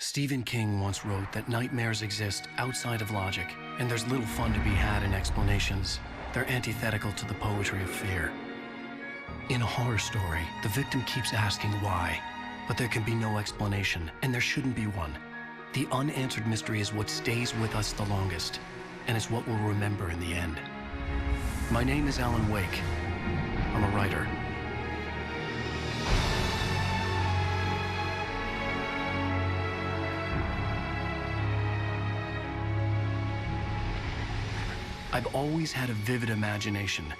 Stephen King once wrote that nightmares exist outside of logic, and there's little fun to be had in explanations. They're antithetical to the poetry of fear. In a horror story, the victim keeps asking why, but there can be no explanation, and there shouldn't be one. The unanswered mystery is what stays with us the longest, and it's what we'll remember in the end. My name is Alan Wake. I'm a writer. I've always had a vivid imagination,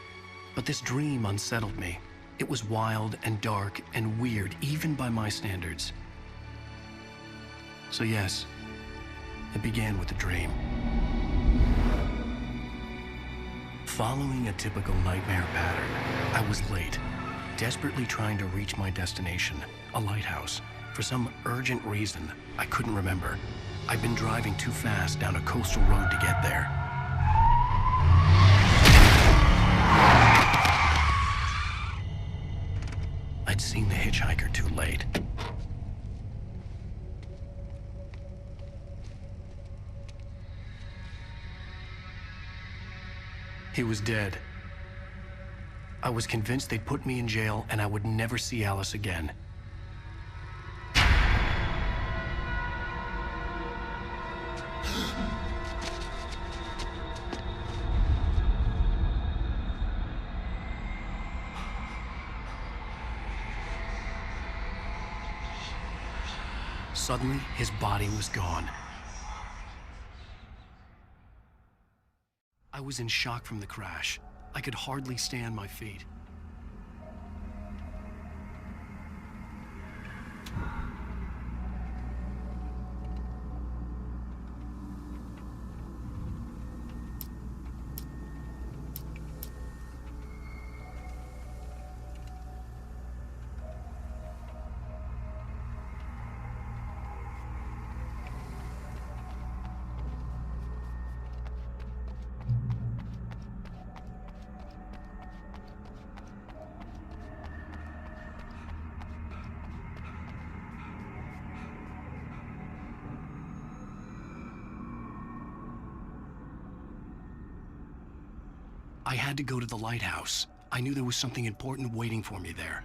but this dream unsettled me. It was wild and dark and weird, even by my standards. So yes, it began with a dream. Following a typical nightmare pattern, I was late, desperately trying to reach my destination, a lighthouse. For some urgent reason, I couldn't remember. I'd been driving too fast down a coastal road to get there. I'd seen the hitchhiker too late. He was dead. I was convinced they'd put me in jail and I would never see Alice again. Suddenly, his body was gone. I was in shock from the crash. I could hardly stay on my feet. I had to go to the lighthouse. I knew there was something important waiting for me there.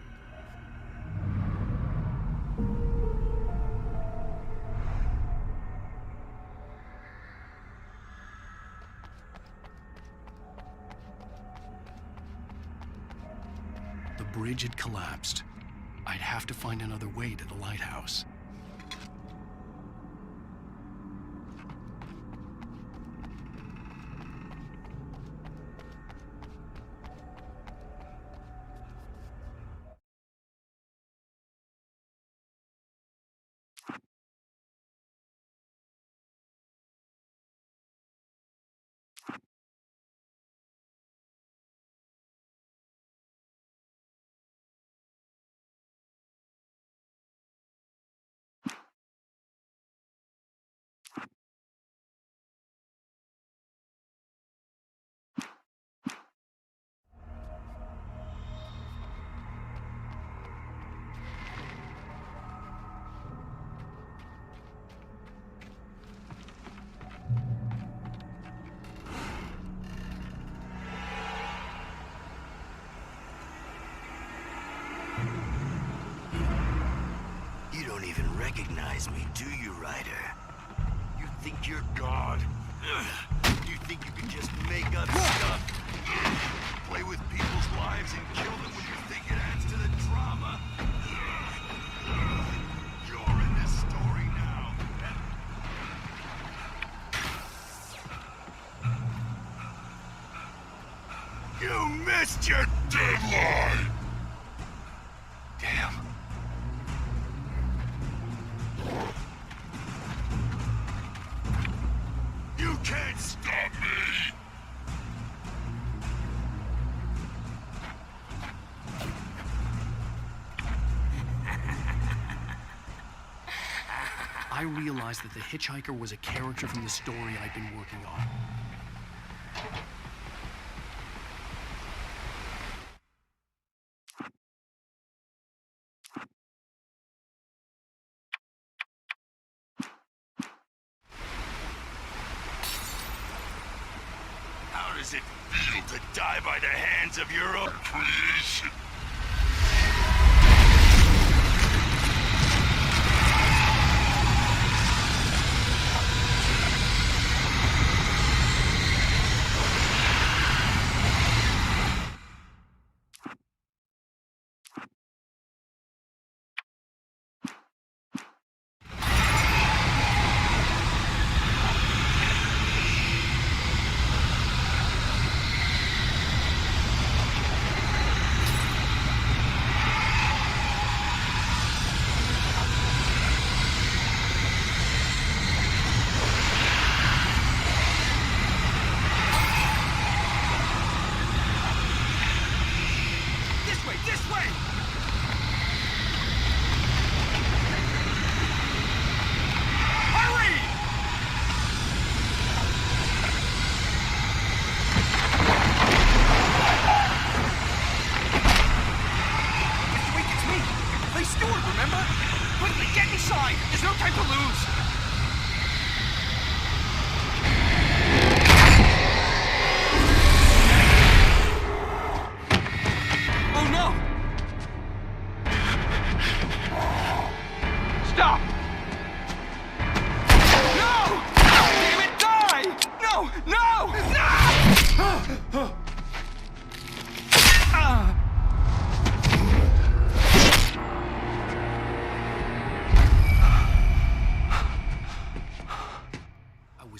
The bridge had collapsed. I'd have to find another way to the lighthouse. You don't even recognize me, do you, Ryder? You think you're God? You think you can just make up stuff? Play with people's lives and kill them when you think it adds to the drama? You're in this story now. You missed your deadline! Damn. You can't stop me! I realized that the hitchhiker was a character from the story I'd been working on. does it feel to die by the hands of your own creation?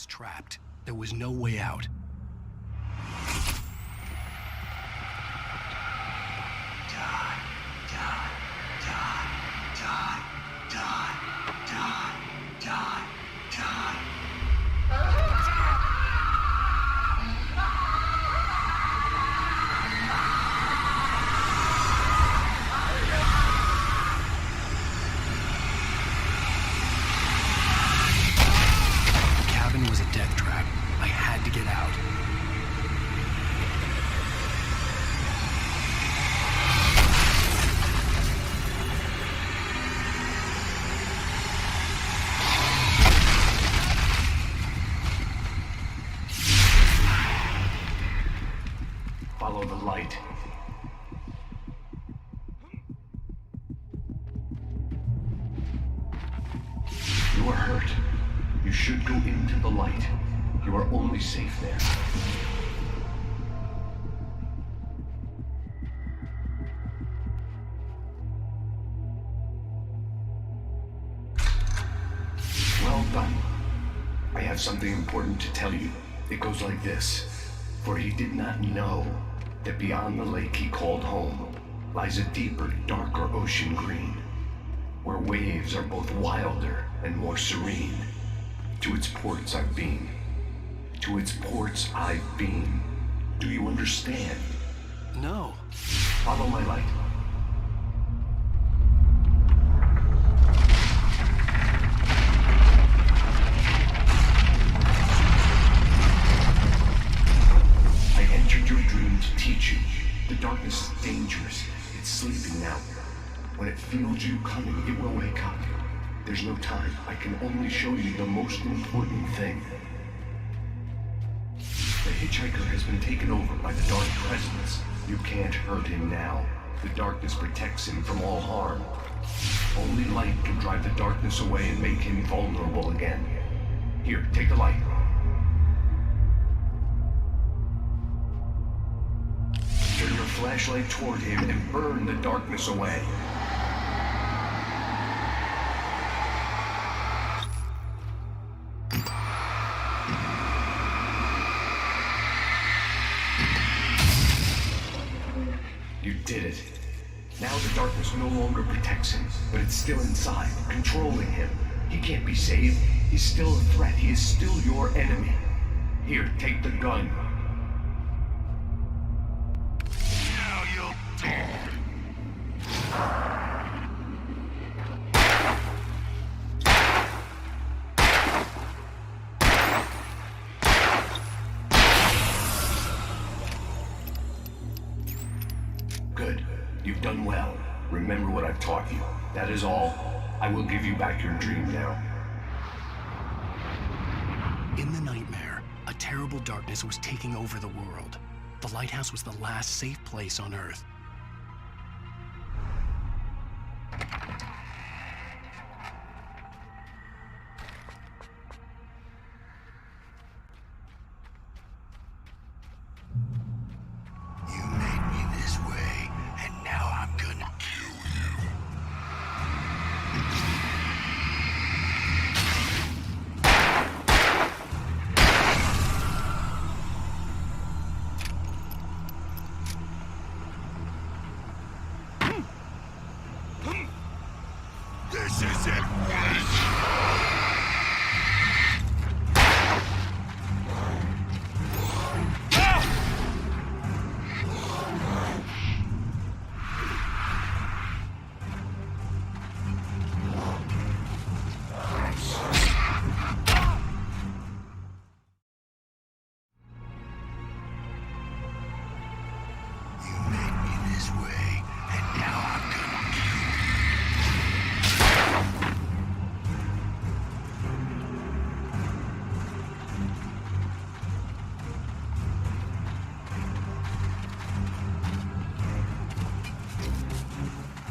Trapped. There was no way out. Was a death trap. I had to get out. Follow the light. You are hurt. You should go into the light. You are only safe there. Well done. I have something important to tell you. It goes like this. For he did not know that beyond the lake he called home lies a deeper, darker ocean green, where waves are both wilder and more serene. To its ports I've been. To its ports I've been. Do you understand? No. Follow my light. I entered your dream to teach you. The darkness is dangerous. It's sleeping now. When it feels you coming, it will wake up. There's no time. I can only show you the most important thing. The hitchhiker has been taken over by the dark presence. You can't hurt him now. The darkness protects him from all harm. Only light can drive the darkness away and make him vulnerable again. Here, take the light. Turn your flashlight toward him and burn the darkness away. You did it. Now the darkness no longer protects him, but it's still inside, controlling him. He can't be saved. He's still a threat. He is still your enemy. Here, take the gun. Now you'll die. Good. You've done well. Remember what I've taught you. That is all. I will give you back your dream now. In the nightmare, a terrible darkness was taking over the world. The lighthouse was the last safe place on Earth. You made me this way, and now I'm gonna kill you. This is it, wait! You made me this way, and now I'm gonna kill you.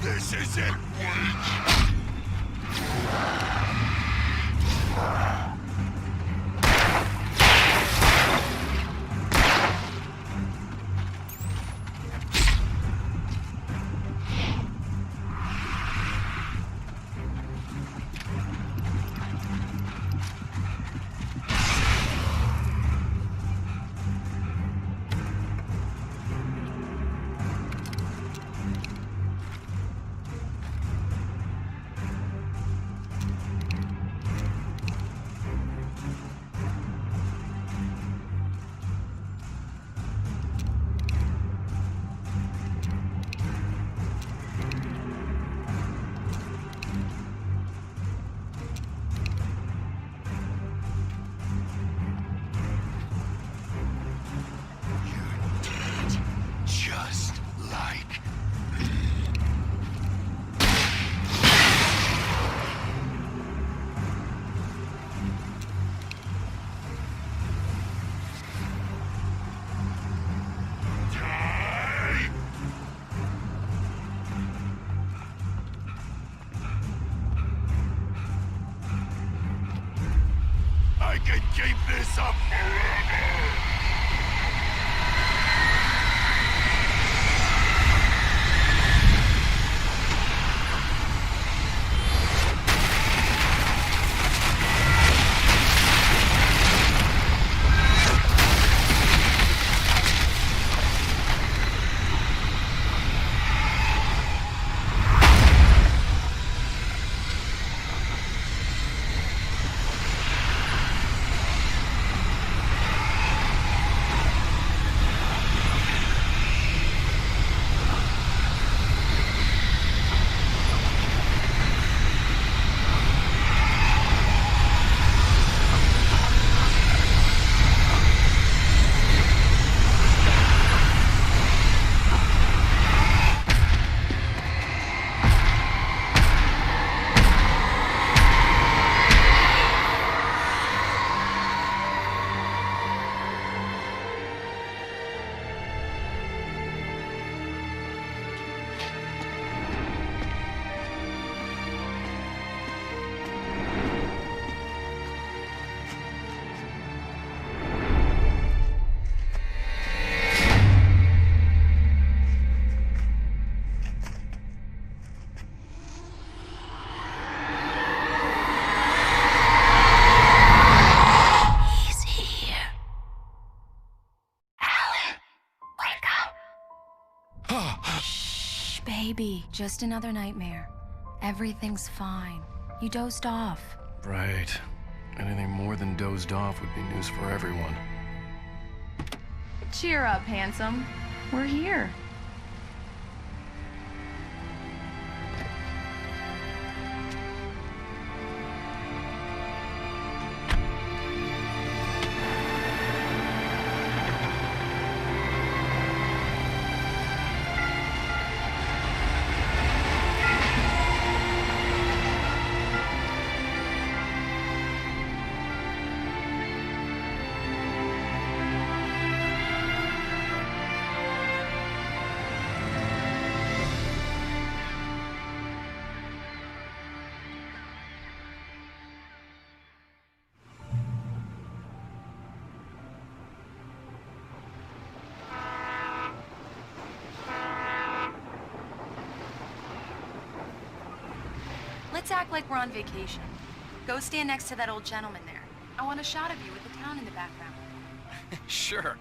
This is it, wait! Just like me. Die! I can keep this up forever! Baby, just another nightmare. Everything's fine. You dozed off. Right. Anything more than dozed off would be news for everyone. Cheer up, handsome. We're here. Let's act like we're on vacation. Go stand next to that old gentleman there. I want a shot of you with the town in the background. Sure.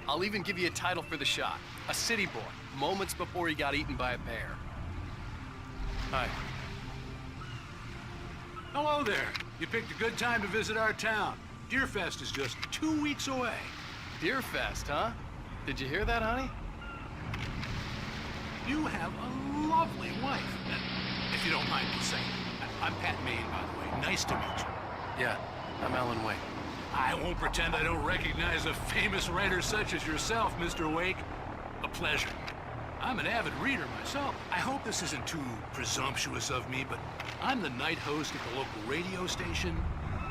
I'll even give you a title for the shot. A city boy, moments before he got eaten by a bear. Hi. Hello there. You picked a good time to visit our town. Deerfest is just 2 weeks away. Deerfest, huh? Did you hear that, honey? You have a lovely wife. If you don't mind me saying. I'm Pat Maine, by the way. Nice to meet you. Yeah, I'm Alan Wake. I won't pretend I don't recognize a famous writer such as yourself, Mr. Wake. A pleasure. I'm an avid reader myself. I hope this isn't too presumptuous of me, but I'm the night host at the local radio station.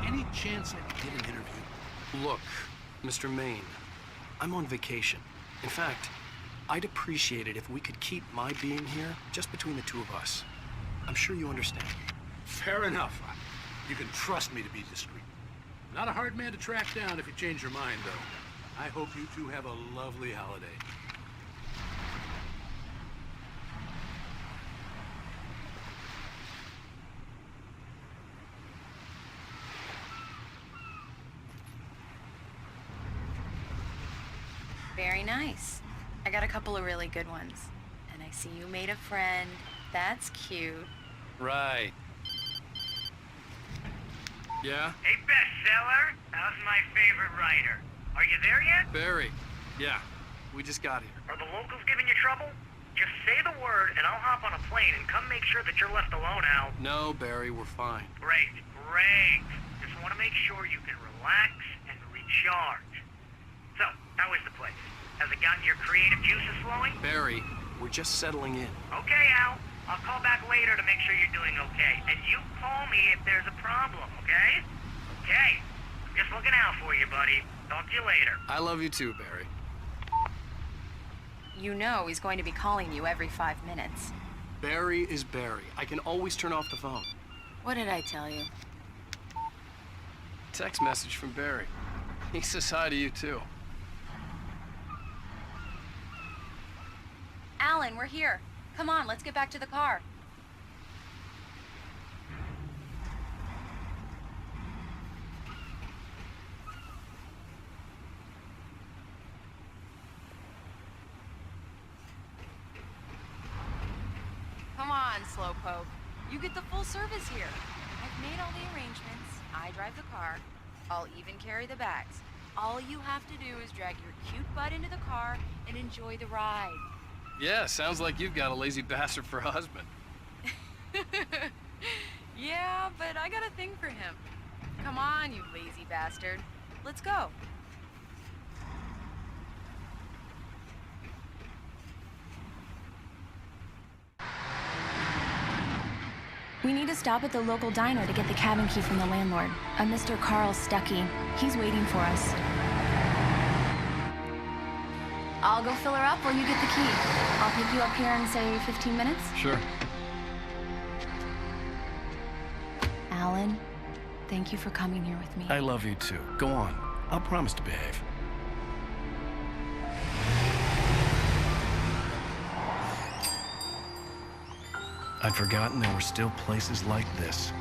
Any chance I could get an interview? Look, Mr. Maine, I'm on vacation. In fact, I'd appreciate it if we could keep my being here just between the two of us. I'm sure you understand. Fair enough. You can trust me to be discreet. Not a hard man to track down if you change your mind, though. I hope you two have a lovely holiday. Very nice. I got a couple of really good ones. And I see you made a friend. That's cute. Right. Yeah? Hey, bestseller, how's my favorite writer? Are you there yet? Barry. Yeah, we just got here. Are the locals giving you trouble? Just say the word and I'll hop on a plane and come make sure that you're left alone, Al. No, Barry, we're fine. Great, great. Just want to make sure you can relax and recharge. So, how is the place? Has it gotten your creative juices flowing? Barry, we're just settling in. Okay, Al. I'll call back later to make sure you're doing okay. And you call me if there's a problem, okay? Okay. I'm just looking out for you, buddy. Talk to you later. I love you too, Barry. You know he's going to be calling you every 5 minutes. Barry is Barry. I can always turn off the phone. What did I tell you? Text message from Barry. He says hi to you too. Alan, we're here. Come on, let's get back to the car. Come on, Slowpoke. You get the full service here. I've made all the arrangements. I drive the car. I'll even carry the bags. All you have to do is drag your cute butt into the car and enjoy the ride. Yeah, sounds like you've got a lazy bastard for a husband. Yeah, but I got a thing for him. Come on, you lazy bastard. Let's go. We need to stop at the local diner to get the cabin key from the landlord, a Mr. Carl Stuckey. He's waiting for us. I'll go fill her up while you get the key. I'll pick you up here in, say, 15 minutes. Sure. Alan, thank you for coming here with me. I love you too. Go on. I'll promise to behave. I'd forgotten there were still places like this.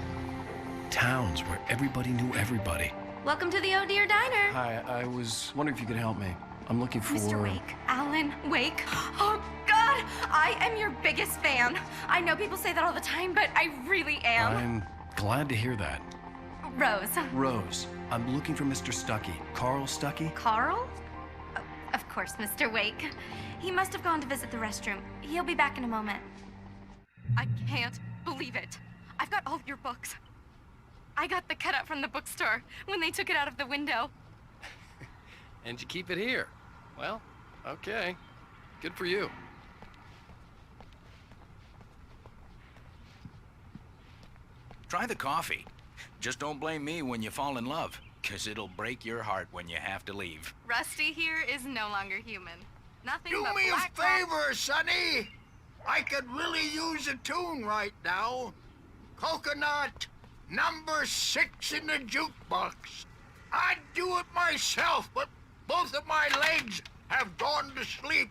Towns where everybody knew everybody. Welcome to the Oh Dear Diner. Hi, I was wondering if you could help me. I'm looking for... Mr. Wake. Alan Wake. Oh, God! I am your biggest fan. I know people say that all the time, but I really am. I'm glad to hear that. Rose. Rose, I'm looking for Mr. Stuckey. Carl Stuckey? Carl? Oh, of course, Mr. Wake. He must have gone to visit the restroom. He'll be back in a moment. I can't believe it. I've got all of your books. I got the cutout from the bookstore when they took it out of the window. And you keep it here. Well, okay. Good for you. Try the coffee. Just don't blame me when you fall in love, 'cause it'll break your heart when you have to leave. Rusty here is no longer human. Nothing Do but me a black rock. favor, Sonny. I could really use a tune right now. Coconut, number 6 in the jukebox. I'd do it myself, but both of my legs have gone to sleep.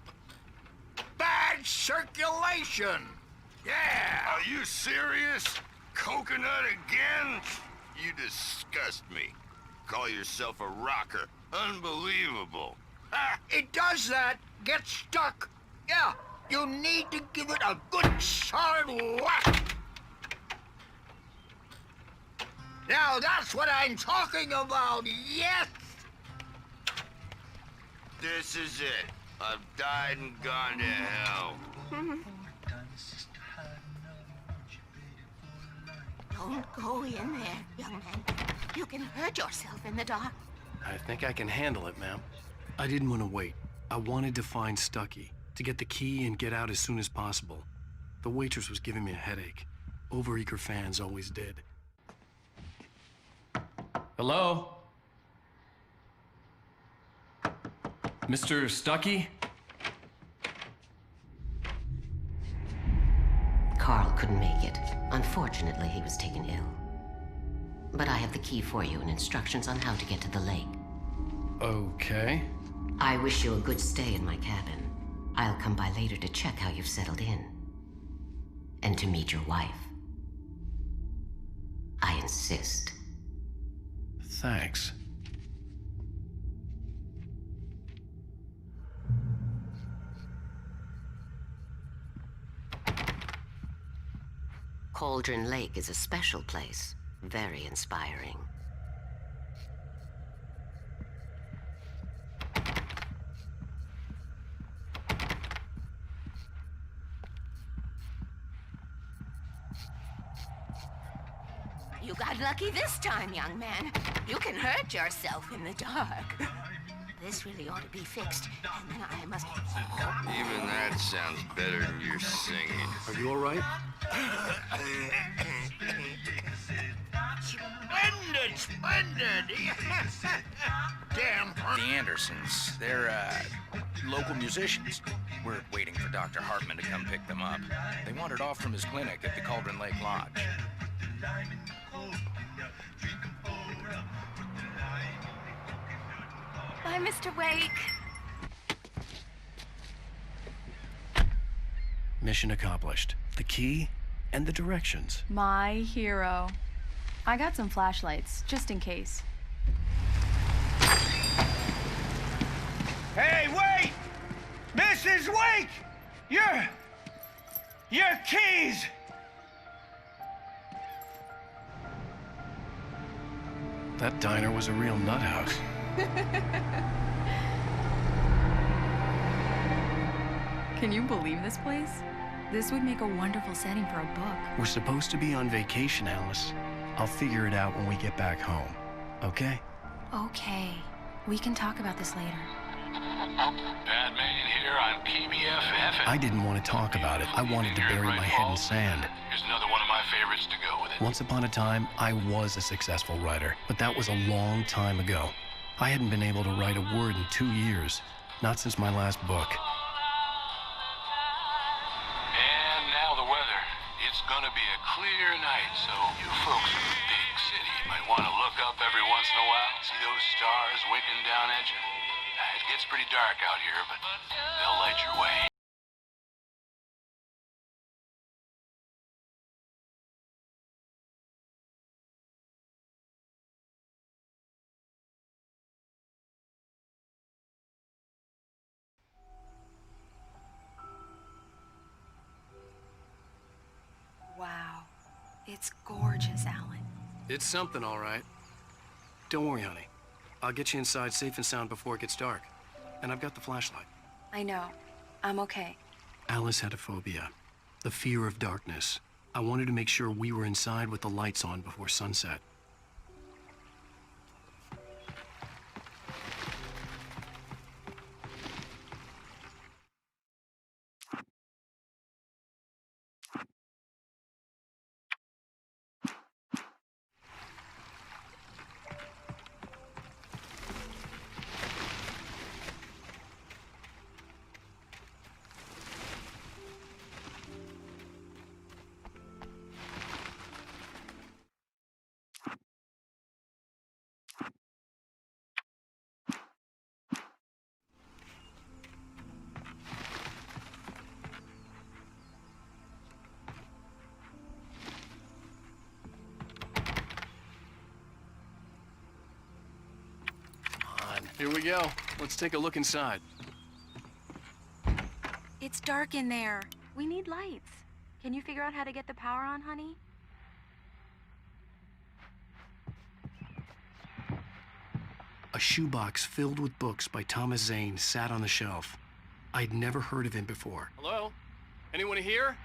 Bad circulation. Yeah. Are you serious? coconut again? You disgust me. Call yourself a rocker. Unbelievable. Ah, it does that. Get stuck. Yeah, you need to give it a good solid whack. Now that's what I'm talking about, yes! This is it. I've died and gone to hell. Don't go in there, young man. You can hurt yourself in the dark. I think I can handle it, ma'am. I didn't want to wait. I wanted to find Stucky, to get the key and get out as soon as possible. The waitress was giving me a headache. Overeager fans always did. Hello? Mr. Stucky? Carl couldn't make it. Unfortunately, he was taken ill. But I have the key for you and instructions on how to get to the lake. Okay. I wish you a good stay in my cabin. I'll come by later to check how you've settled in. And to meet your wife. I insist. Thanks. Cauldron Lake is a special place. Very inspiring. You got lucky this time, young man. You can hurt yourself in the dark. This really ought to be fixed, and then I must... Even that sounds better than your singing. Are you all right? Splendid, splendid! Damn. The Andersons, they're, local musicians. We're waiting for Dr. Hartman to come pick them up. They wandered off from his clinic at the Cauldron Lake Lodge. Bye, Mr. Wake. Mission accomplished. The key and the directions. My hero. I got some flashlights, just in case. Hey, wait! Mrs. Wake! Your keys! That diner was a real nut house. Can you believe this place? This would make a wonderful setting for a book. We're supposed to be on vacation, Alice. I'll figure it out when we get back home. Okay? Okay. We can talk about this later. Batman here on PBFF. I didn't want to talk about it. I wanted to bury my head in sand. Here's another one of my favorites to go with it. Once upon a time, I was a successful writer, but that was a long time ago. I hadn't been able to write a word in 2 years, not since my last book. And now the weather. It's gonna be a clear night, so you folks in the big city might want to look up every once in a while, see those stars winking down at you. It gets pretty dark out here, but they'll light your way. Wow. It's gorgeous, Alan. It's something, all right. Don't worry, honey. I'll get you inside safe and sound before it gets dark. And I've got the flashlight. I know. I'm okay. Alice had a phobia, the fear of darkness. I wanted to make sure we were inside with the lights on before sunset. Here we go. Let's take a look inside. It's dark in there. We need lights. Can you figure out how to get the power on, honey? A shoebox filled with books by Thomas Zane sat on the shelf. I'd never heard of him before. Hello? Anyone here?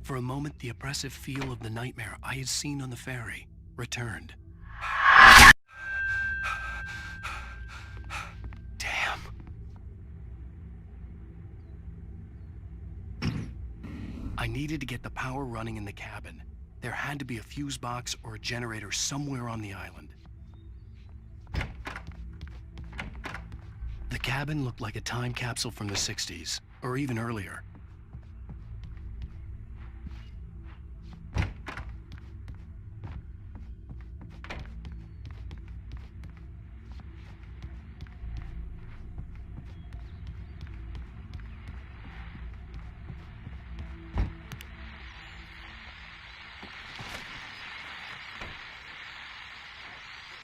For a moment, the oppressive feel of the nightmare I had seen on the ferry returned. Damn. I needed to get the power running in the cabin. There had to be a fuse box or a generator somewhere on the island. The cabin looked like a time capsule from the 60s, or even earlier.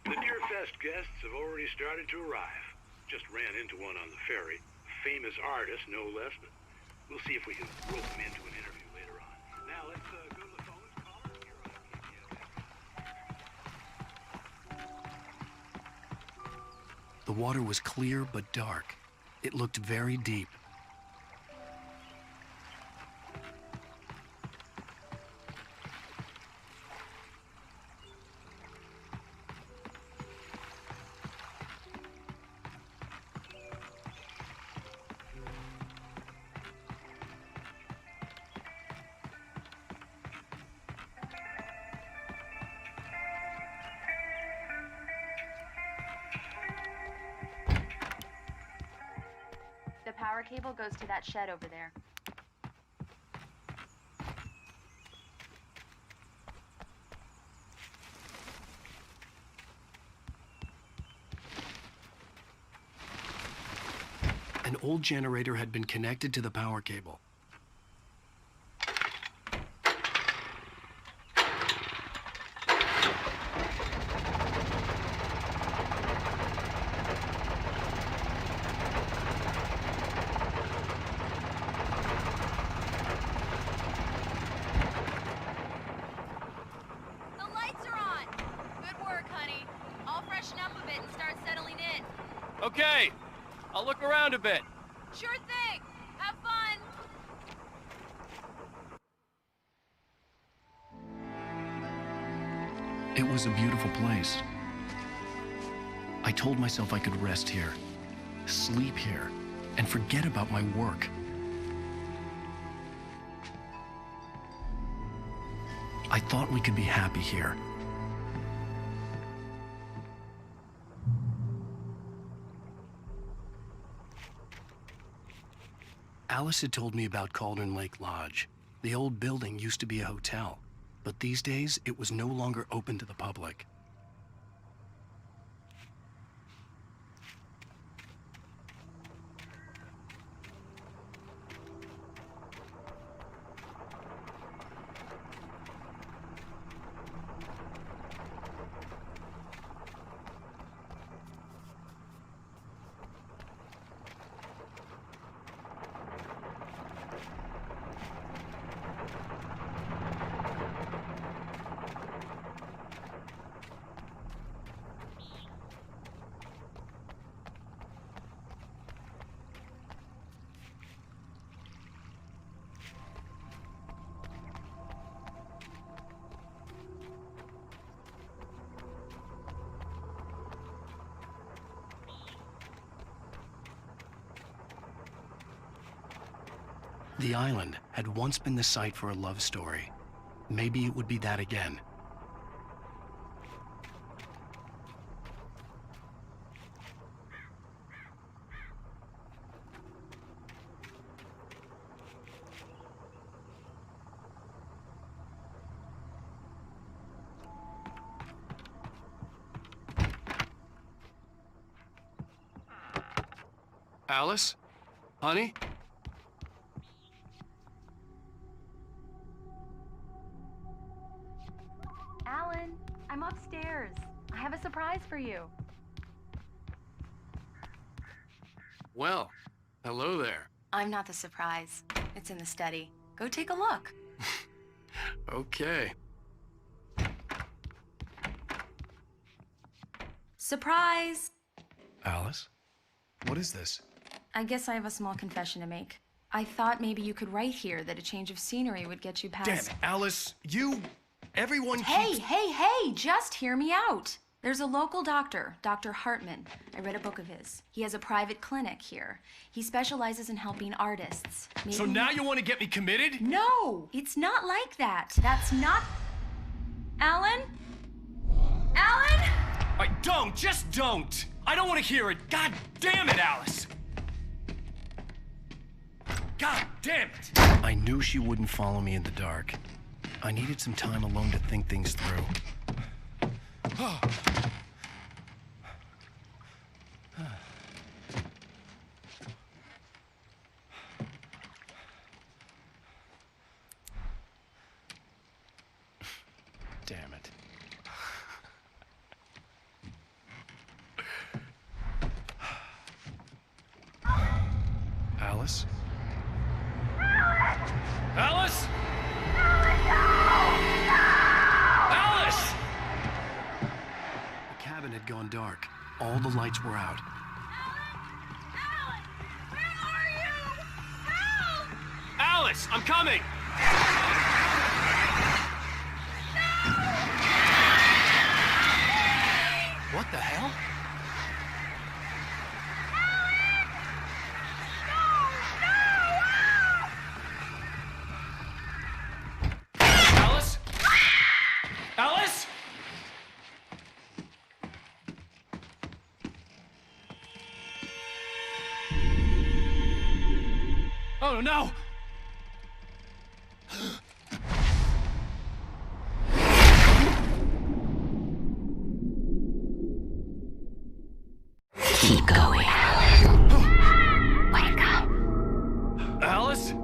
The Deerfest guests have already started to arrive. Just ran into one on the ferry. A famous artist, no less, but we'll see if we can rope him into an interview later on. Now let's go to the phones. Caller, you're on KPFM. The water was clear but dark. It looked very deep. The power cable goes to that shed over there. An old generator had been connected to the power cable. The lights are on! Good work, honey. I'll freshen up a bit and start settling in. Okay, I'll look around a bit. Sure thing! Have fun! It was a beautiful place. I told myself I could rest here, sleep here, and forget about my work. I thought we could be happy here. Alice had told me about Cauldron Lake Lodge. The old building used to be a hotel, but these days it was no longer open to the public. The island had once been the site for a love story. Maybe it would be that again. Alice? Honey? Alan, I'm upstairs. I have a surprise for you. Well, hello there. I'm not the surprise. It's in the study. Go take a look. Okay. Surprise! Alice? What is this? I guess I have a small confession to make. I thought maybe you could write here that a change of scenery would get you past... Damn it, Alice! Everyone Hey, hey, just hear me out! There's a local doctor, Dr. Hartman. I read a book of his. He has a private clinic here. He specializes in helping artists. So now you want to get me committed? No! It's not like that. That's not... Alan? Alan? Just don't! I don't want to hear it! God damn it, Alice! God damn it! I knew she wouldn't follow me in the dark. I needed some time alone to think things through. Damn it. Alice? Alice? Alice! The cabin had gone dark. All the lights were out. Alice, I'm coming! What the hell? Alice? Alice? Oh no! Keep going, Alan. Wake up. Alice?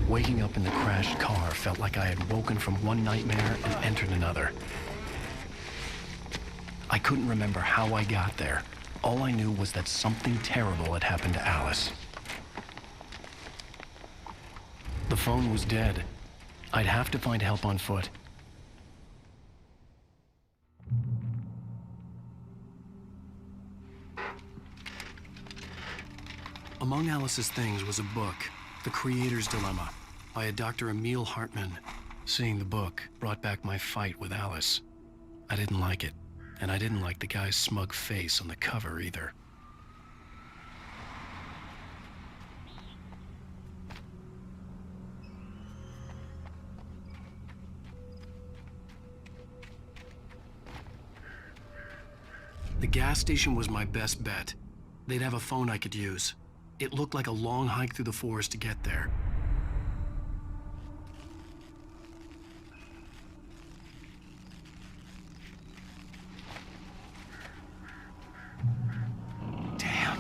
Waking up in the crashed car felt like I had woken from one nightmare and entered another. I couldn't remember how I got there. All I knew was that something terrible had happened to Alice. The phone was dead. I'd have to find help on foot. Among Alice's things was a book, The Creator's Dilemma, by a Dr. Emil Hartman. Seeing the book brought back my fight with Alice. I didn't like it, and I didn't like the guy's smug face on the cover either. The gas station was my best bet. They'd have a phone I could use. It looked like a long hike through the forest to get there. Damn.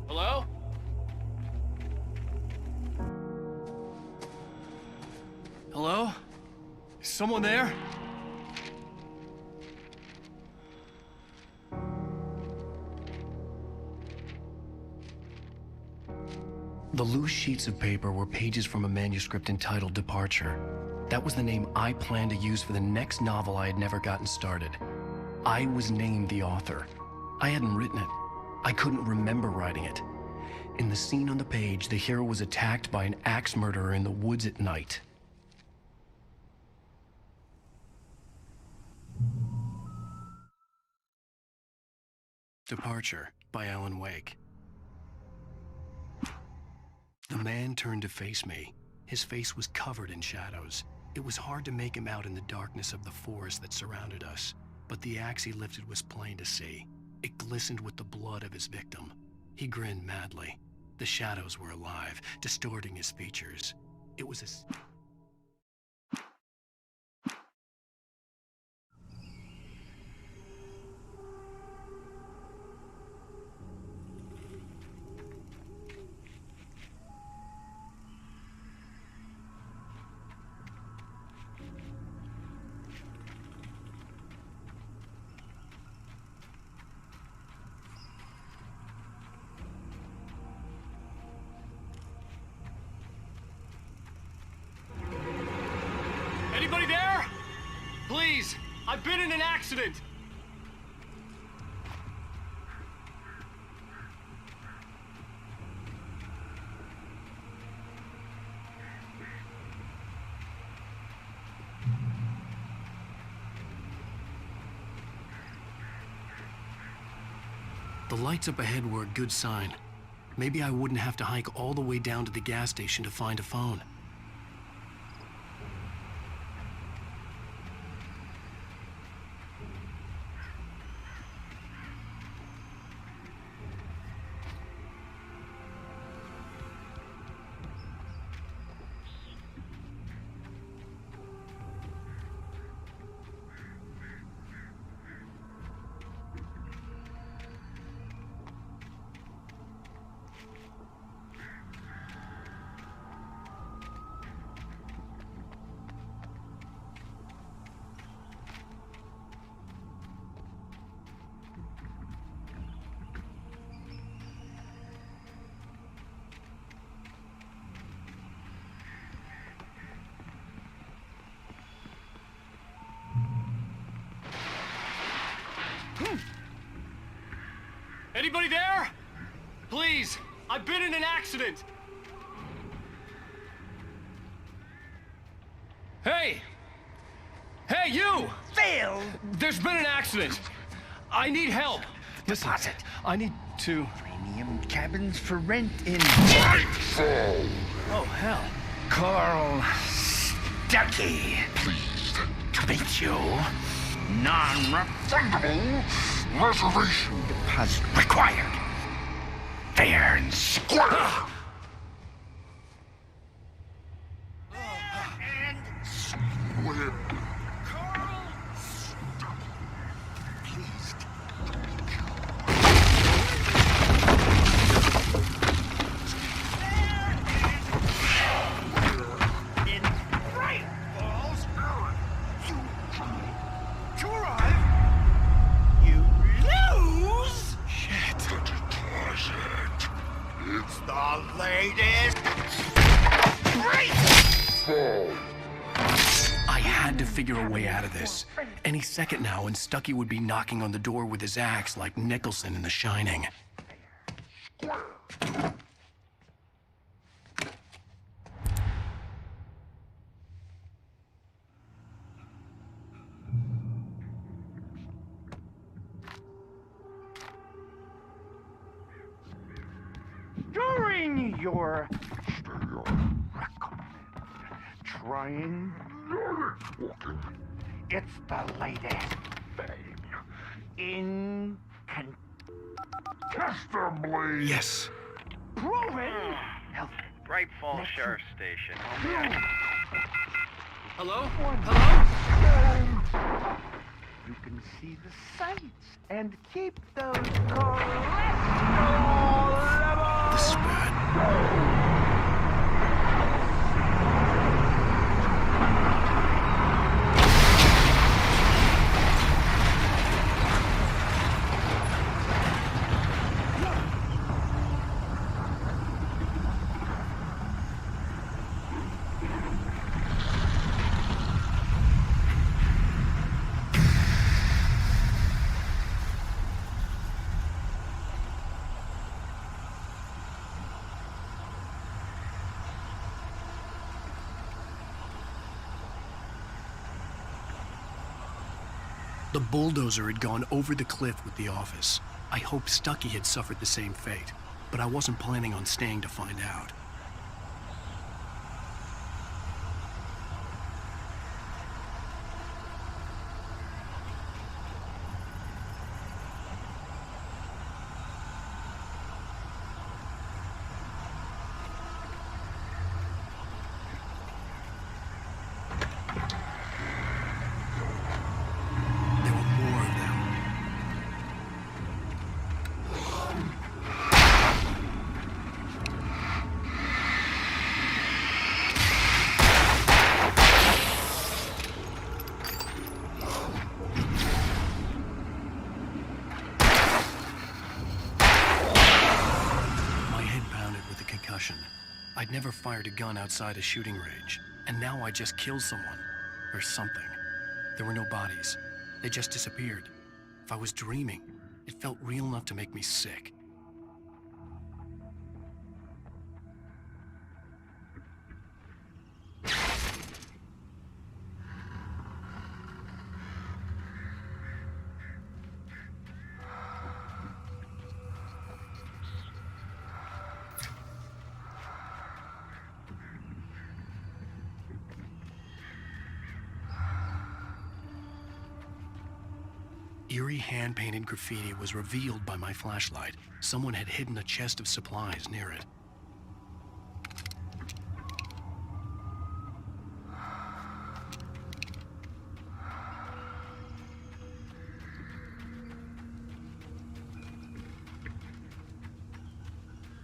Hello? Hello? Is someone there? The loose sheets of paper were pages from a manuscript entitled Departure. That was the name I planned to use for the next novel I had never gotten started. I was named the author. I hadn't written it. I couldn't remember writing it. In the scene on the page, the hero was attacked by an axe murderer in the woods at night. Departure by Alan Wake. The man turned to face me. His face was covered in shadows. It was hard to make him out in the darkness of the forest that surrounded us, but the axe he lifted was plain to see. It glistened with the blood of his victim. He grinned madly. The shadows were alive, distorting his features. It was a... Anybody there? Please, I've been in an accident. The lights up ahead were a good sign. Maybe I wouldn't have to hike all the way down to the gas station to find a phone. Anybody there? Please, I've been in an accident. Hey! Hey, you! Phil! There's been an accident. I need help. Listen, Deposit. I need to... Premium cabins for rent in... Oh, hell. Carl Stuckey. Pleased to meet you. Non-refundable reservation deposit required. Fair and square. And split. Carl Stuckey. Pleased to meet you. In Bright Falls, you arrive, you lose. Shit. It's the latest. Great. I had to figure a way out of this. Any second now, and Stuckey would be knocking on the door with his axe like Nicholson in The Shining. During your trying it's the latest thing. Incontestably Yes. proven health. Bright Falls Sheriff Station. Hello? Hello? You can see the sights and keep those cholesterol levels. The spat. The bulldozer had gone over the cliff with the office. I hoped Stucky had suffered the same fate, but I wasn't planning on staying to find out. I'd never fired a gun outside a shooting range, and now I just killed someone. Or something. There were no bodies. They just disappeared. If I was dreaming, it felt real enough to make me sick. Eerie hand-painted graffiti was revealed by my flashlight. Someone had hidden a chest of supplies near it.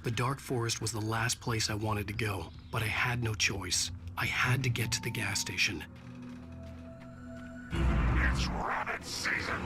The dark forest was the last place I wanted to go, but I had no choice. I had to get to the gas station. It's rabbit season!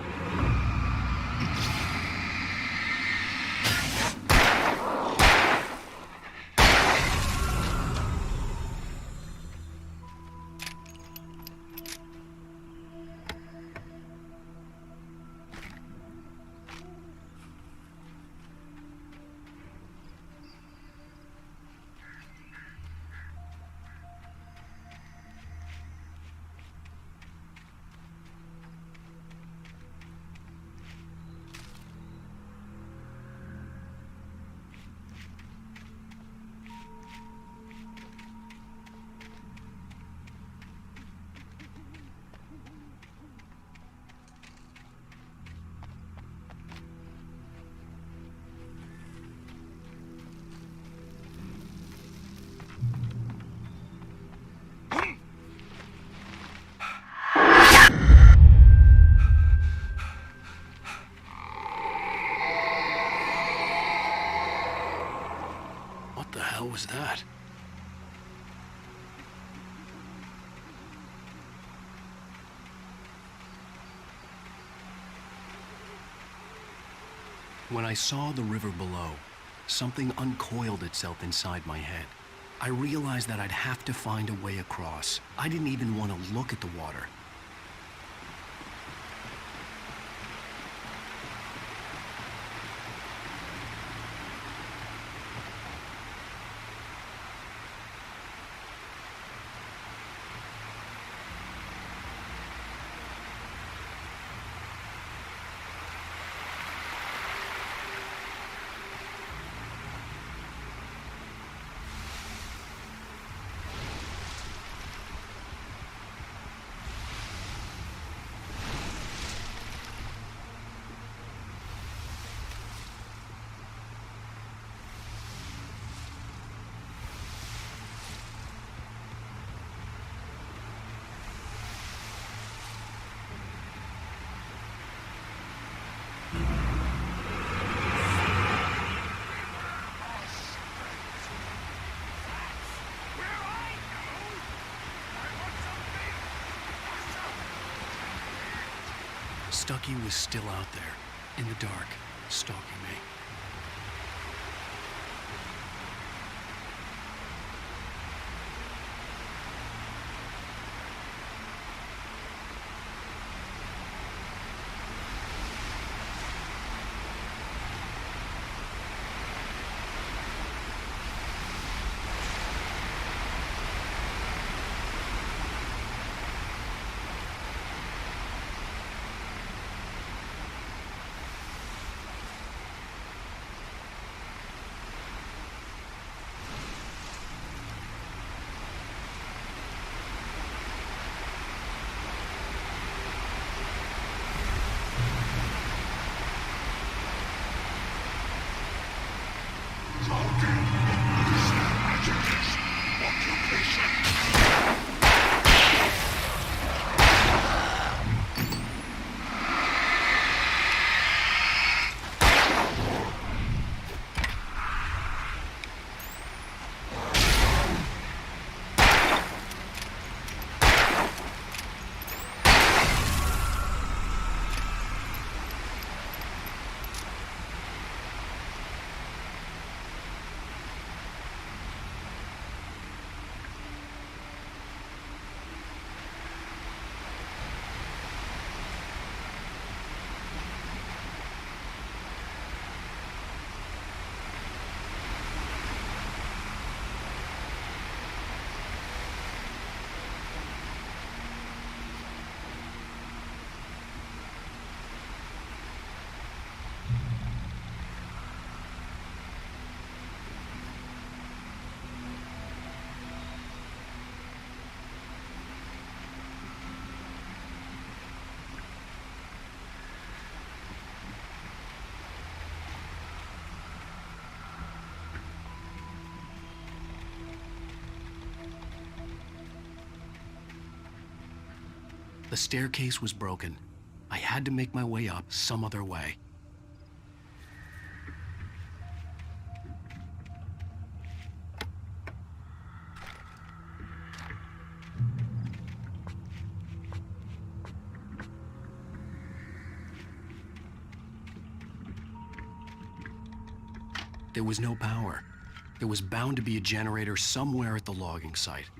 What was that? When I saw the river below, something uncoiled itself inside my head. I realized that I'd have to find a way across. I didn't even want to look at the water. Stucky was still out there, in the dark, stalking me. The staircase was broken. I had to make my way up some other way. There was no power. There was bound to be a generator somewhere at the logging site.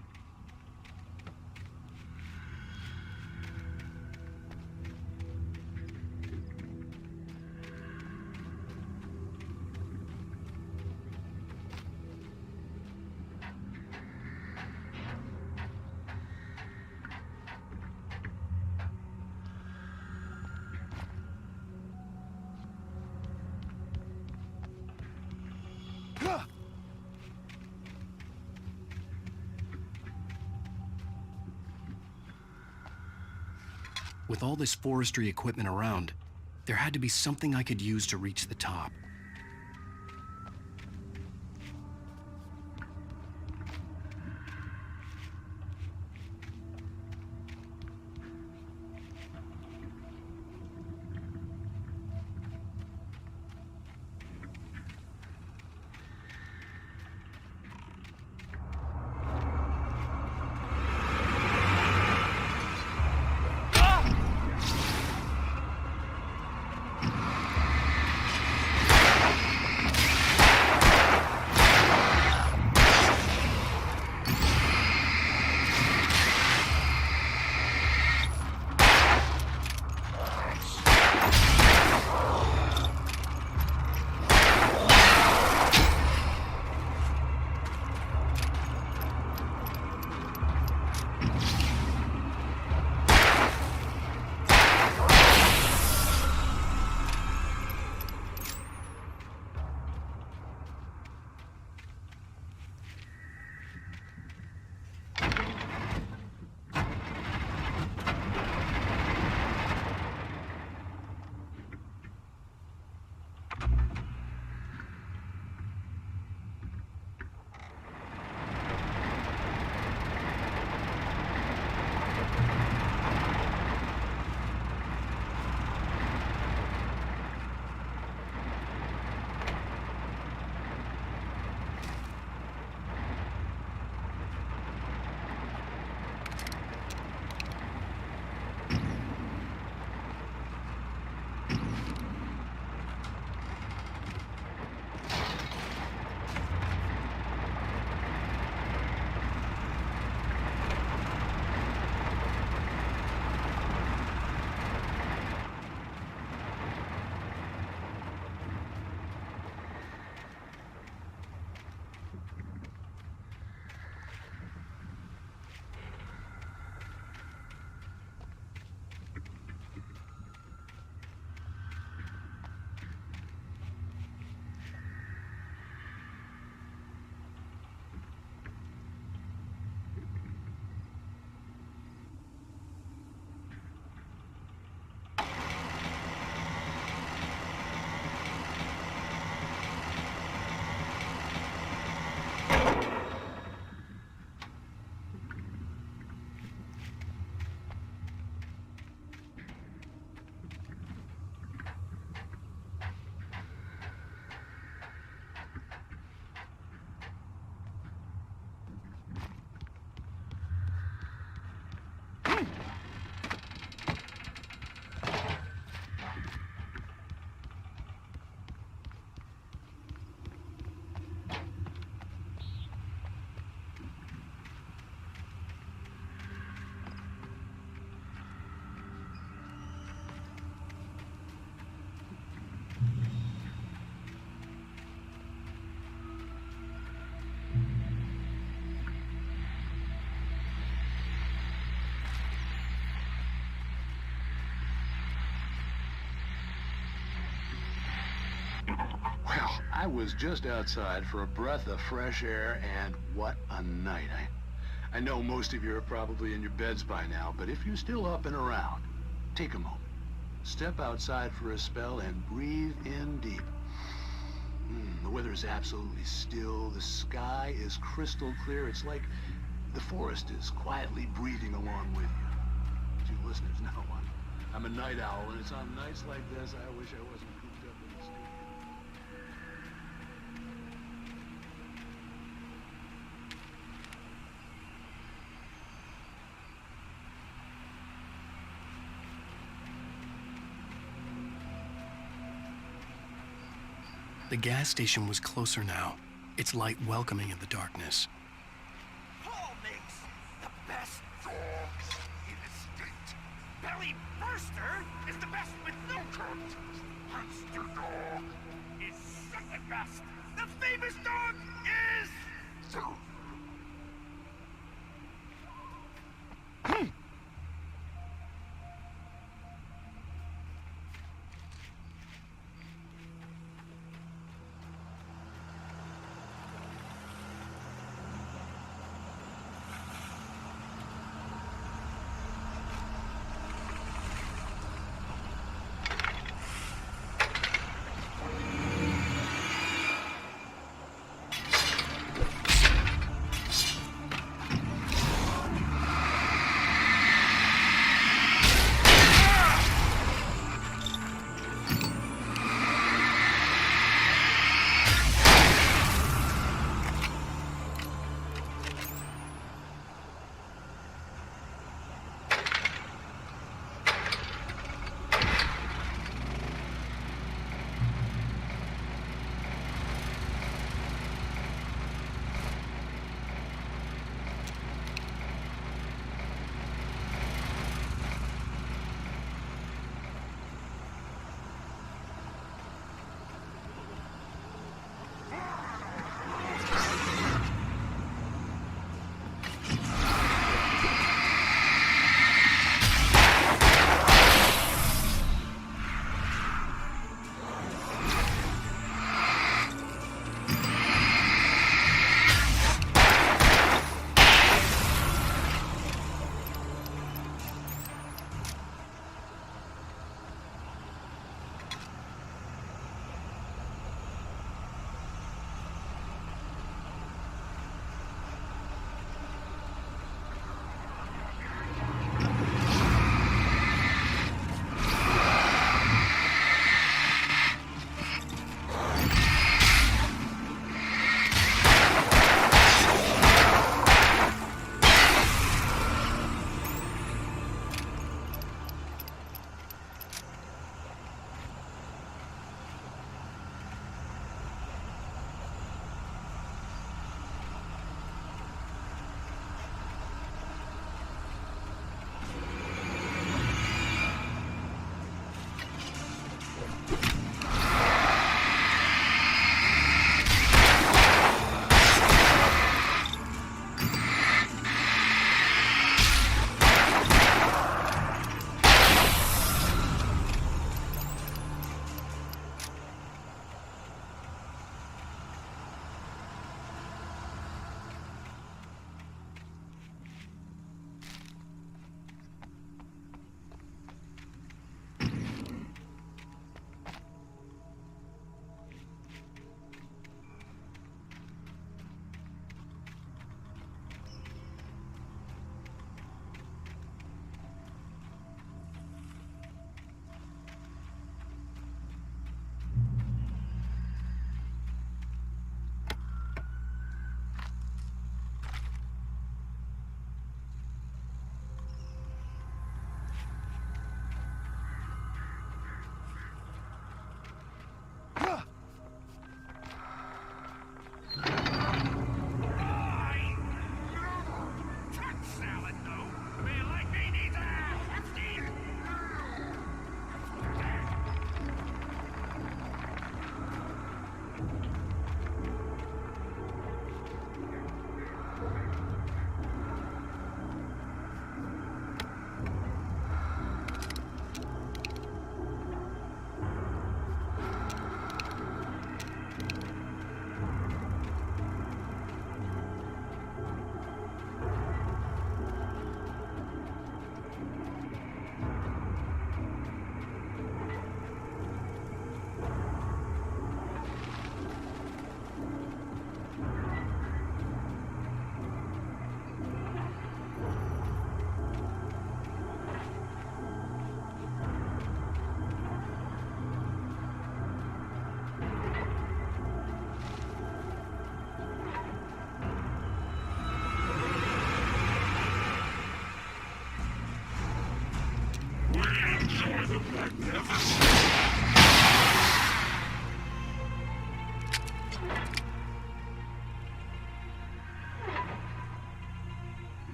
With all this forestry equipment around, there had to be something I could use to reach the top. Well, I was just outside for a breath of fresh air, and what a night. I know most of you are probably in your beds by now, but if you're still up and around, take a moment. Step outside for a spell and breathe in deep. The weather is absolutely still. The sky is crystal clear. It's like the forest is quietly breathing along with you. you listeners know I'm a night owl, and it's on nights like this I wish I wasn't cooped up in the studio. The gas station was closer now, its light welcoming in the darkness. Paul makes the best dogs in the state. Belly Burster is the best with no contest. Monster Dog is second best. The famous dog is...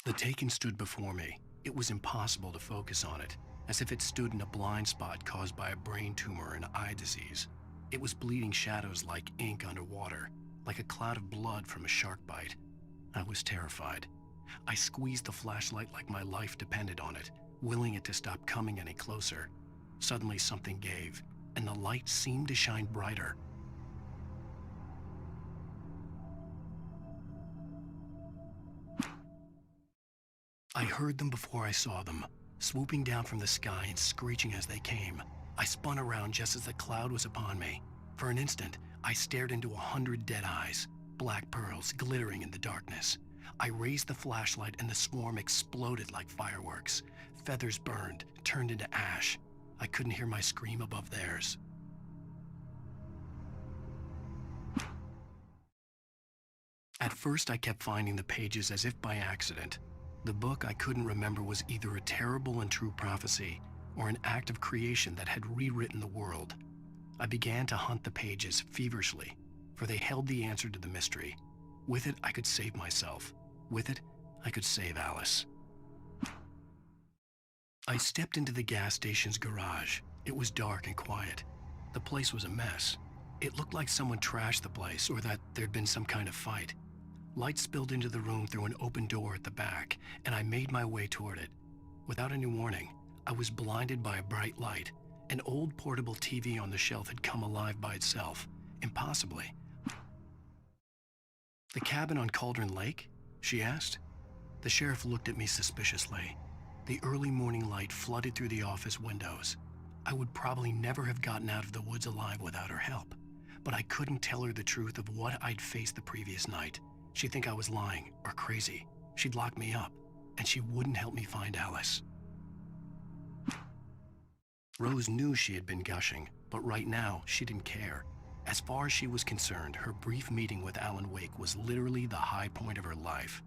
The Taken stood before me. It was impossible to focus on it, as if it stood in a blind spot caused by a brain tumor and eye disease. It was bleeding shadows like ink underwater, like a cloud of blood from a shark bite. I was terrified. I squeezed the flashlight like my life depended on it, willing it to stop coming any closer. Suddenly something gave, and the light seemed to shine brighter. I heard them before I saw them, swooping down from the sky and screeching as they came. I spun around just as the cloud was upon me. For an instant, I stared into 100 dead eyes, black pearls glittering in the darkness. I raised the flashlight and the swarm exploded like fireworks. Feathers burned, turned into ash. I couldn't hear my scream above theirs. At first, I kept finding the pages as if by accident. The book I couldn't remember was either a terrible and true prophecy or an act of creation that had rewritten the world. I began to hunt the pages feverishly, for they held the answer to the mystery. With it, I could save myself. With it, I could save Alice. I stepped into the gas station's garage. It was dark and quiet. The place was a mess. It looked like someone trashed the place or that there'd been some kind of fight. Light spilled into the room through an open door at the back, and I made my way toward it. Without any warning, I was blinded by a bright light. An old portable TV on the shelf had come alive by itself, impossibly. "The cabin on Cauldron Lake?" she asked. The sheriff looked at me suspiciously. The early morning light flooded through the office windows. I would probably never have gotten out of the woods alive without her help, but I couldn't tell her the truth of what I'd faced the previous night. She'd think I was lying or crazy. She'd lock me up, and she wouldn't help me find Alice. Rose knew she had been gushing, but right now she didn't care. As far as she was concerned, her brief meeting with Alan Wake was literally the high point of her life.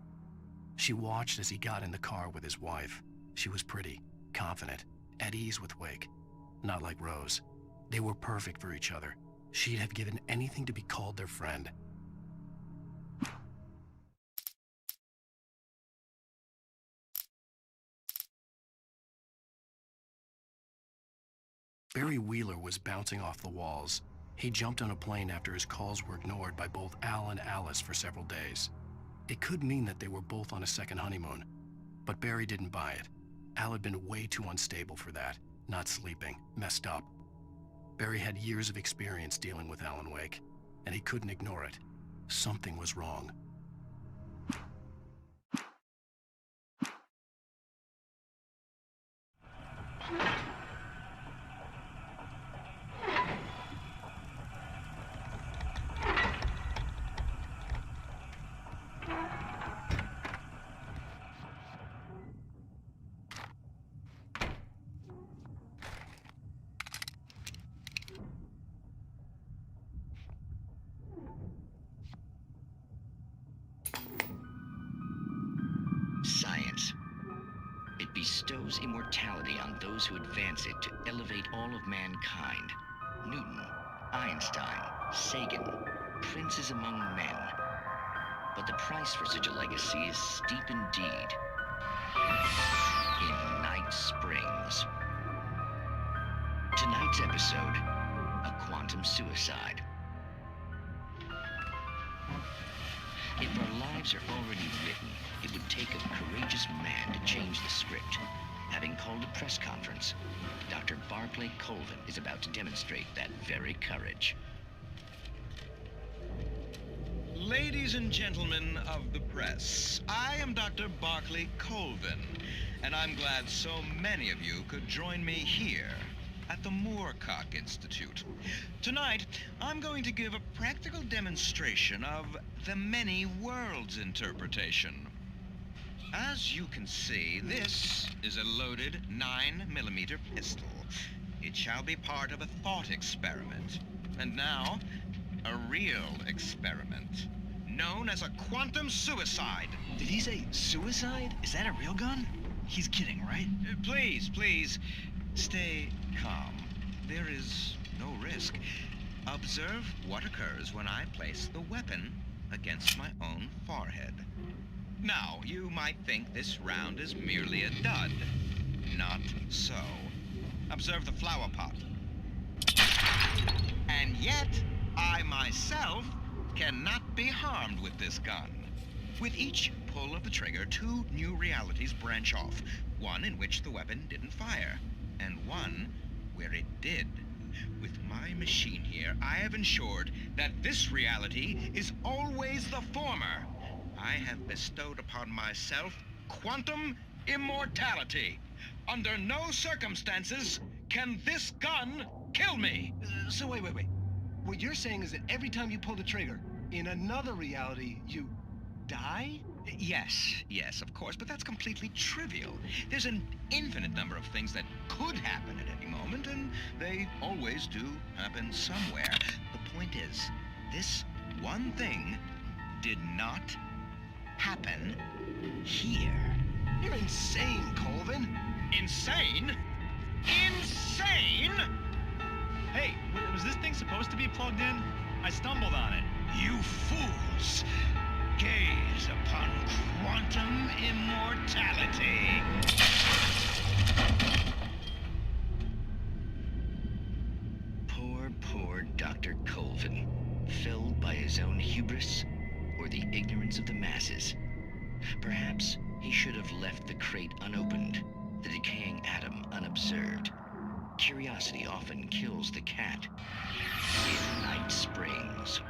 She watched as he got in the car with his wife. She was pretty, confident, at ease with Wake. Not like Rose. They were perfect for each other. She'd have given anything to be called their friend. Barry Wheeler was bouncing off the walls. He jumped on a plane after his calls were ignored by both Al and Alice for several days. It could mean that they were both on a second honeymoon, but Barry didn't buy it. Al had been way too unstable for that, not sleeping, messed up. Barry had years of experience dealing with Alan Wake, and he couldn't ignore it. Something was wrong. Science. It bestows immortality on those who advance it to elevate all of mankind. Newton, Einstein, Sagan, princes among men. But the price for such a legacy is steep indeed. In Night Springs. Tonight's episode, a quantum suicide. If our lives are already written, it would take a courageous man to change the script. Having called a press conference, Dr. Barclay Colvin is about to demonstrate that very courage. Ladies and gentlemen of the press, I am Dr. Barclay Colvin, and I'm glad so many of you could join me here at the Moorcock Institute. Tonight, I'm going to give a practical demonstration of the many worlds interpretation. As you can see, this is a loaded 9mm pistol. It shall be part of a thought experiment. And now, a real experiment, known as a quantum suicide. Did he say suicide? Is that a real gun? He's kidding, right? Please, please, stay calm. There is no risk. Observe what occurs when I place the weapon against my own forehead. Now, you might think this round is merely a dud. Not so. Observe the flower pot. And yet, I myself cannot be harmed with this gun. With each pull of the trigger, 2 new realities branch off. One in which the weapon didn't fire, and one where it did. With my machine here, I have ensured that this reality is always the former. I have bestowed upon myself quantum immortality. Under no circumstances can this gun kill me. So wait. What you're saying is that every time you pull the trigger, in another reality, you die? Yes, of course, but that's completely trivial. There's an infinite number of things that could happen at any moment, and they always do happen somewhere. The point is, this one thing did not happen here. You're insane, Colvin. Insane? Insane? Hey, was this thing supposed to be plugged in? I stumbled on it. You fools! Gaze upon quantum immortality. Poor Dr. Colvin, felled by his own hubris or the ignorance of the masses. Perhaps he should have left the crate unopened, the decaying atom unobserved. Curiosity often kills the cat in Night Springs.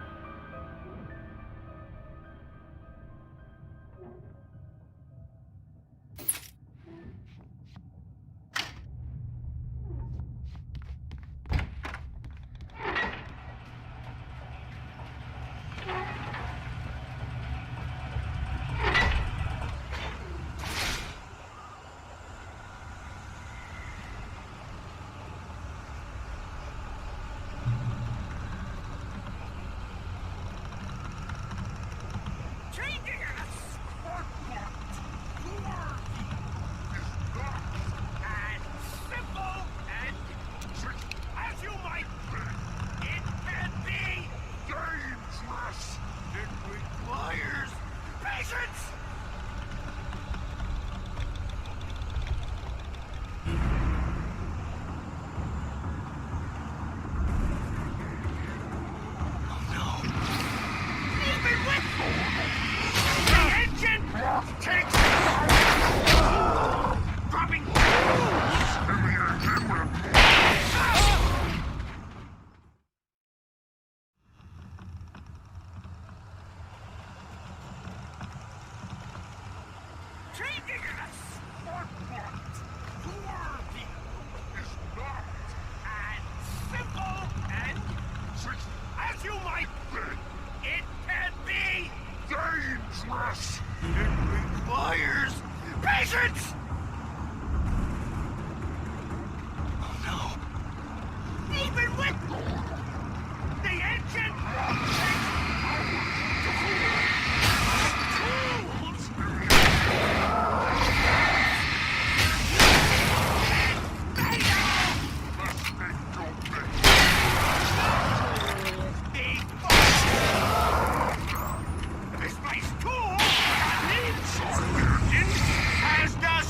As the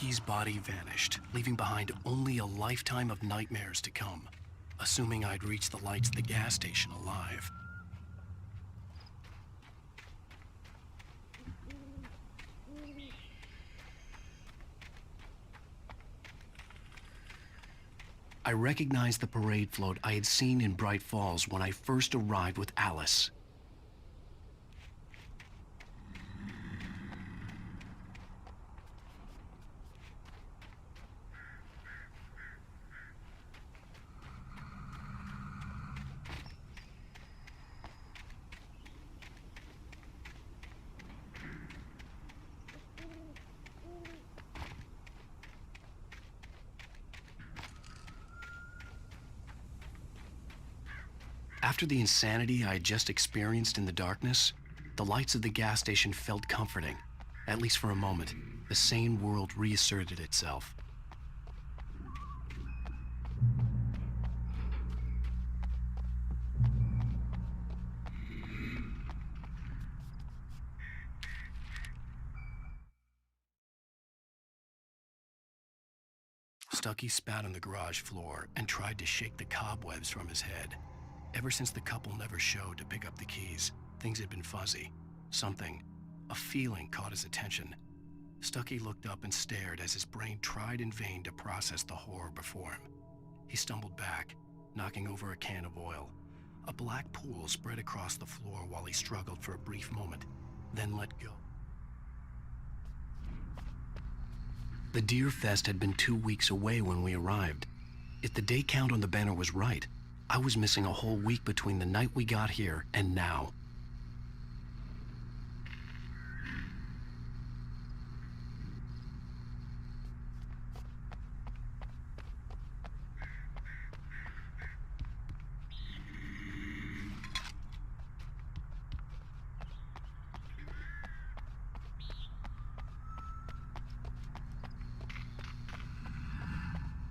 Stucky's body vanished, leaving behind only a lifetime of nightmares to come, assuming I'd reached the lights at the gas station alive. I recognized the parade float I had seen in Bright Falls when I first arrived with Alice. After the insanity I had just experienced in the darkness, the lights of the gas station felt comforting. At least for a moment, the sane world reasserted itself. Stucky spat on the garage floor and tried to shake the cobwebs from his head. Ever since the couple never showed to pick up the keys, things had been fuzzy. Something, a feeling, caught his attention. Stucky looked up and stared as his brain tried in vain to process the horror before him. He stumbled back, knocking over a can of oil. A black pool spread across the floor while he struggled for a brief moment, then let go. The Deer Fest had been 2 weeks away when we arrived. If the day count on the banner was right, I was missing a whole week between the night we got here and now.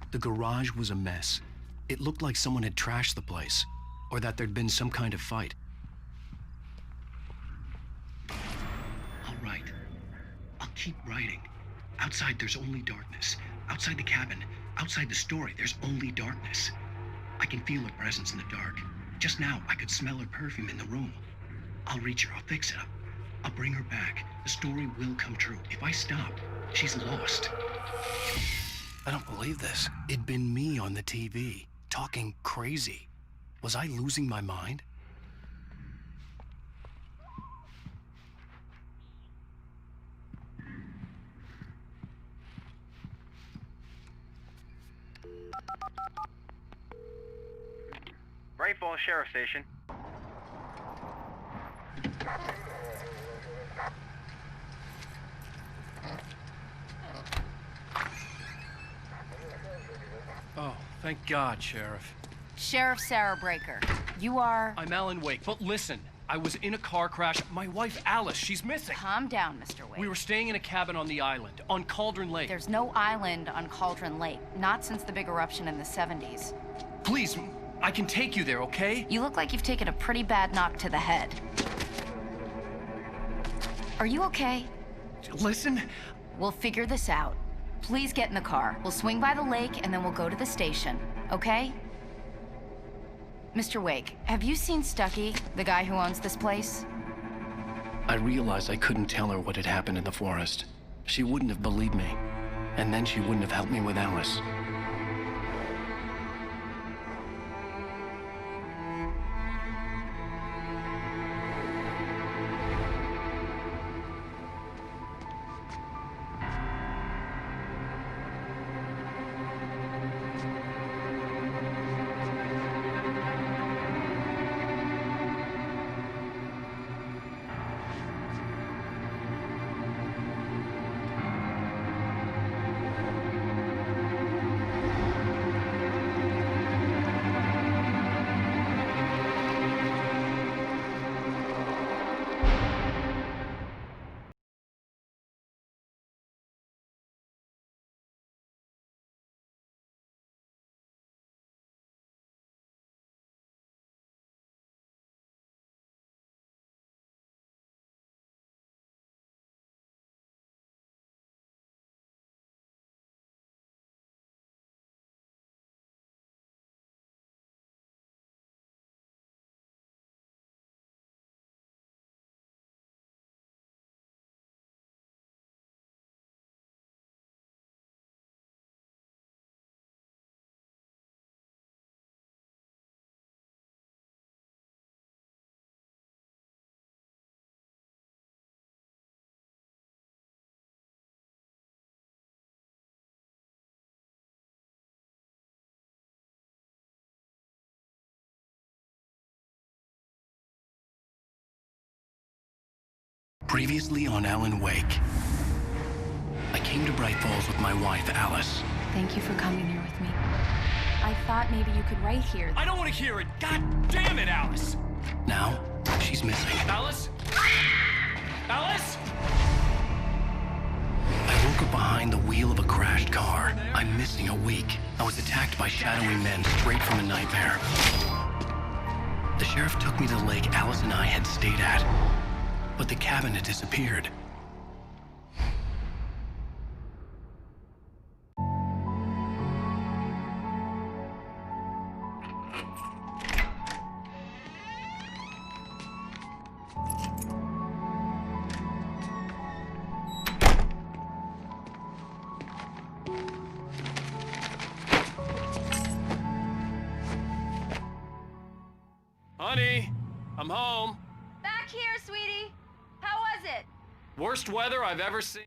The garage was a mess. It looked like someone had trashed the place, or that there'd been some kind of fight. I'll write. I'll keep writing. Outside, there's only darkness. Outside the cabin, outside the story, there's only darkness. I can feel her presence in the dark. Just now, I could smell her perfume in the room. I'll reach her, I'll fix it up. I'll bring her back. The story will come true. If I stop, she's lost. I don't believe this. It'd been me on the TV, talking crazy. Was I losing my mind? Bright Falls Sheriff Station. Oh, thank God, Sheriff. Sheriff Sarah Breaker, you are... I'm Alan Wake, but listen, I was in a car crash. My wife, Alice, she's missing. Calm down, Mr. Wake. We were staying in a cabin on the island, on Cauldron Lake. There's no island on Cauldron Lake, not since the big eruption in the 70s. Please, I can take you there, okay? You look like you've taken a pretty bad knock to the head. Are you okay? Listen. We'll figure this out. Please get in the car. We'll swing by the lake and then we'll go to the station, okay? Mr. Wake, have you seen Stucky, the guy who owns this place? I realized I couldn't tell her what had happened in the forest. She wouldn't have believed me. And then she wouldn't have helped me with Alice. Previously on Alan Wake. I came to Bright Falls with my wife, Alice. Thank you for coming here with me. I thought maybe you could write here. I don't want to hear it! God damn it, Alice! Now, she's missing. Alice? Alice? I woke up behind the wheel of a crashed car. I'm missing a week. I was attacked by shadowy men straight from a nightmare. The sheriff took me to the lake Alice and I had stayed at, but the cabin had disappeared. Honey, I'm home. Back here, sweetie. How was it? Worst weather I've ever seen.